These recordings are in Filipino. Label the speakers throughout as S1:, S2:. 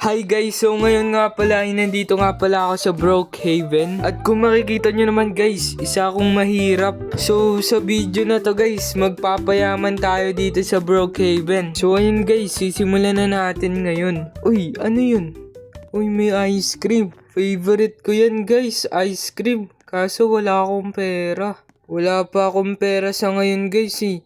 S1: Hi guys, so ngayon nga pala ay nandito nga pala ako sa Brookhaven. At kung makikita nyo naman guys, isa akong mahirap. So sa video na to guys, magpapayaman tayo dito sa Brookhaven. So ayun guys, sisimulan na natin ngayon. Uy, ano yun? Uy, may ice cream. Favorite ko yan guys, ice cream. Kaso wala akong pera. Wala pa akong pera sa ngayon guys eh.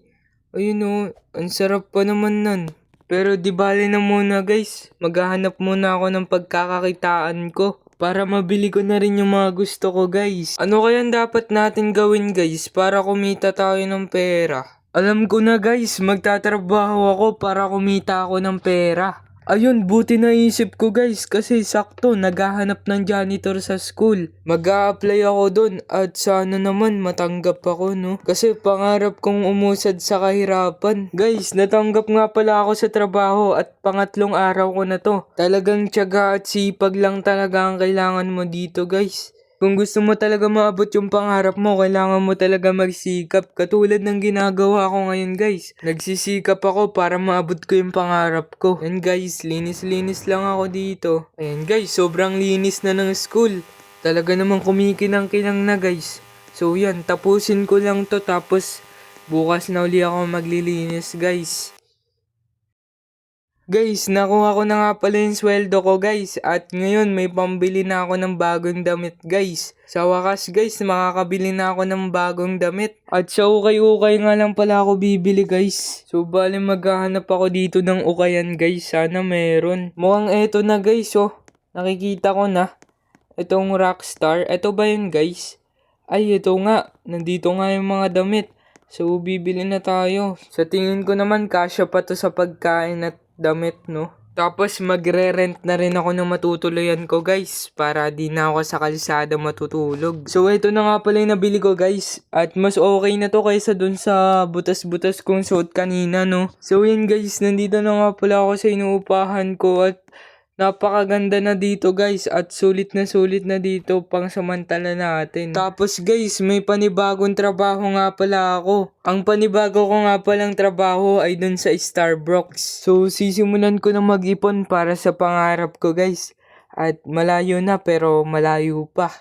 S1: Ayun oh, ang sarap pa naman nun. Pero di bali na muna guys, maghahanap muna ako ng pagkakakitaan ko para mabili ko na rin yung mga gusto ko guys. Ano kaya dapat natin gawin guys para kumita tayo ng pera? Alam ko na guys, magtatrabaho ako para kumita ako ng pera. Ayun, buti naisip ko guys kasi sakto naghahanap ng janitor sa school. Mag-a-apply ako dun at sana naman matanggap ako no. Kasi pangarap kong umusad sa kahirapan. Guys, natanggap nga pala ako sa trabaho at pangatlong araw ko na to. Talagang tiyaga at sipag lang talaga ang kailangan mo dito guys. Kung gusto mo talaga maabot yung pangarap mo, kailangan mo talaga magsikap. Katulad ng ginagawa ko ngayon guys. Nagsisikap ako para maabot ko yung pangarap ko. Ayan guys, linis-linis lang ako dito. Ayan guys, sobrang linis na ng school. Talaga namang kumikinang-kinang na guys. So yan, tapusin ko lang to tapos bukas na uli ako maglilinis guys. Guys, nakuha ko na nga pala yung sweldo ko guys at ngayon may pambili na ako ng bagong damit guys. Sa wakas guys, makakabili na ako ng bagong damit. At sa ukay-ukay nga lang pala ako bibili guys. So bali maghahanap ako dito ng ukayan guys, sana meron. Mukhang eto na guys oh, nakikita ko na. Itong Rockstar, eto ba yun guys? Ay ito nga, nandito nga yung mga damit. So bibili na tayo. Sa tingin ko naman kasya pa to sa pagkain at damit no. Tapos magre-rent na rin ako ng matutuluyan ko guys para di na ako sa kalsada matutulog. So ito na nga pala yung nabili ko guys at mas okay na to kaysa dun sa butas-butas kong suot kanina no. So yun guys, nandito na nga pala ako sa inuupahan ko at napakaganda na dito guys at sulit na dito pang samantala natin. Tapos guys, may panibagong trabaho nga pala ako. Ang panibago ko nga palang trabaho ay dun sa Starbucks. So sisimulan ko na mag-ipon para sa pangarap ko guys. At malayo na pero malayo pa.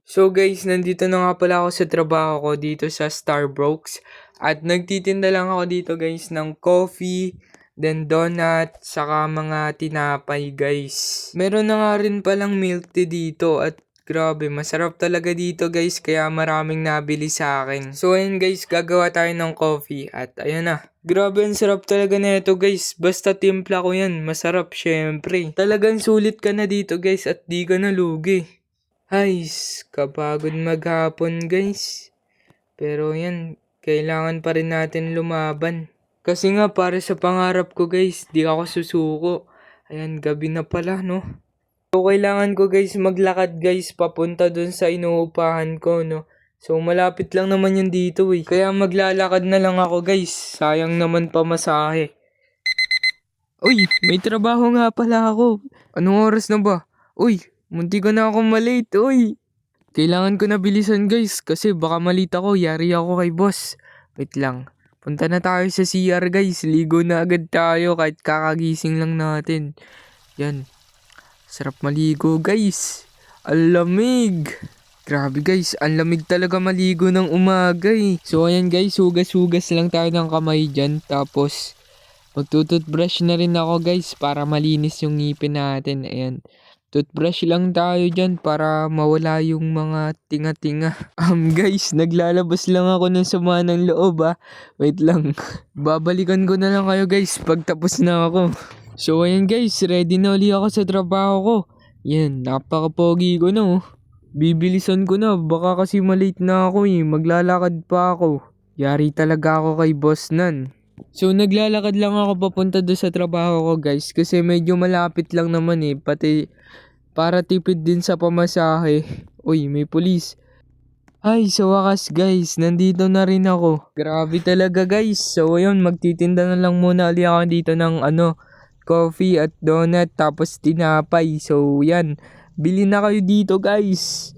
S1: So guys, nandito na nga pala ako sa trabaho ko dito sa Starbucks. At nagtitinda lang ako dito guys ng coffee, then donut, saka mga tinapay guys. Meron na nga rin palang milk tea dito at grabe, masarap talaga dito guys kaya maraming nabili sa akin. So ayun guys, gagawa tayo ng coffee at ayun na. Grabe, ang sarap talaga na ito guys. Basta timpla ko yan, masarap syempre. Talagang sulit ka na dito guys at di ka nalugi. Ay, kapagod maghapon guys. Pero yan, kailangan pa rin natin lumaban. Kasi nga para sa pangarap ko guys, di ako susuko. Ayan, gabi na pala no. So kailangan ko guys maglakad guys papunta dun sa inuupahan ko no. So malapit lang naman yun dito eh. Kaya maglalakad na lang ako guys. Sayang naman pamasahe. Uy, may trabaho nga pala ako. Anong oras na ba? Uy, munti ko na ako malate uy. Kailangan ko na bilisan guys kasi baka malate ako, yari ako kay boss. Wait lang. Punta na tayo sa CR guys. Ligo na agad tayo kahit kakagising lang natin. Yan. Sarap maligo guys. Ang lamig. Grabe guys. Ang lamig talaga maligo ng umaga eh. So ayan guys. Hugas-hugas lang tayo ng kamay dyan. Tapos magtututbrush na rin ako guys. Para malinis yung ngipin natin. Ayan. Toothbrush lang tayo dyan para mawala yung mga tinga-tinga. Guys, naglalabas lang ako ng sama ng loob Wait lang. Babalikan ko na lang kayo guys pag tapos na ako. So ayan guys, ready na uli ako sa trabaho ko. Yan, napaka-pogi ko na oh. Bibilisan ko na, baka kasi malate na ako eh. Maglalakad pa ako. Yari talaga ako kay boss nan. So naglalakad lang ako papunta doon sa trabaho ko guys kasi medyo malapit lang naman eh, pati para tipid din sa pamasahe. Uy, may pulis. Ay, sa wakas guys, nandito na rin ako. Grabe talaga guys. So ayun, magtitinda na lang muna ulit ako dito ng coffee at donut tapos tinapay. So yan, bili na kayo dito guys.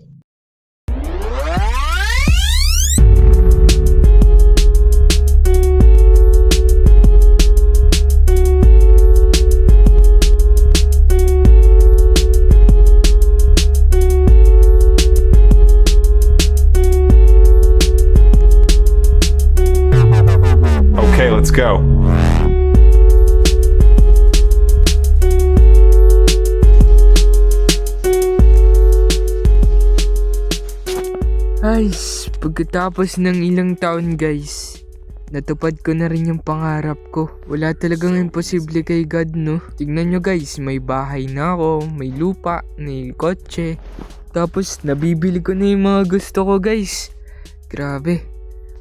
S2: go.
S1: Ay, pagkatapos ng ilang taon guys, natupad ko na rin yung pangarap ko. Wala talagang imposible kay God, no? Tignan nyo guys, may bahay na ako, may lupa, may kotse. Tapos nabibili ko na yung mga gusto ko guys. Grabe,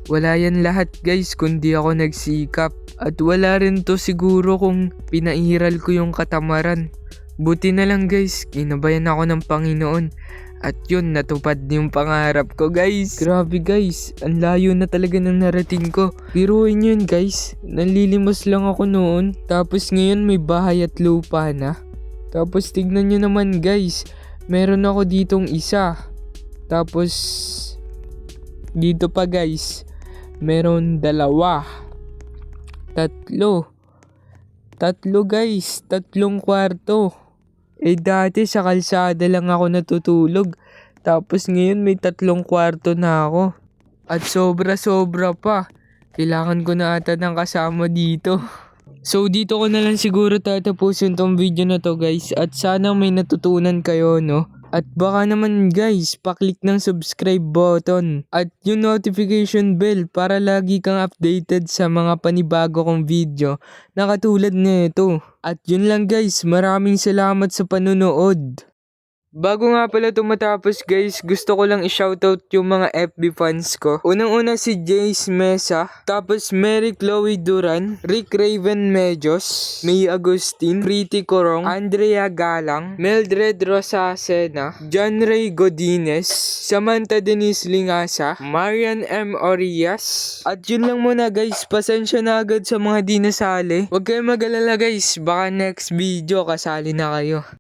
S1: wala yan lahat guys kundi ako nagsikap. At wala rin to siguro kung pinairal ko yung katamaran. Buti na lang guys, ginabayan ako ng Panginoon. At yun, natupad yung pangarap ko guys. Grabe guys, ang layo na talaga ng narating ko. Biruin yun guys, nanlilimos lang ako noon. Tapos ngayon may bahay at lupa na. Tapos tignan nyo naman guys, meron ako ditong isa. Tapos dito pa guys, meron dalawa. Tatlo guys, 3 kwarto. Dati sa kalsada lang ako natutulog. Tapos ngayon may 3 kwarto na ako. At sobra pa. Kailangan ko na ata ng kasama dito. So dito ko na lang siguro tatapusin tong video na to guys. At sana may natutunan kayo, no? At baka naman guys, paklik ng subscribe button at yung notification bell para lagi kang updated sa mga panibago kong video na katulad nito. At yun lang guys, maraming salamat sa panunood. Bago nga pala tumatapos guys, gusto ko lang i-shoutout yung mga FB fans ko. Unang-una si Jace Mesa, tapos Mary Chloe Duran, Rick Raven Medios, May Agustin, Pretty Corong, Andrea Galang, Mildred Rosa Sena, John Ray Godinez, Samantha Denise Lingasa, Marian M. Orias. At yun lang muna guys, pasensya na agad sa mga di nasali. Huwag kayong mag-alala guys, baka next video kasali na kayo.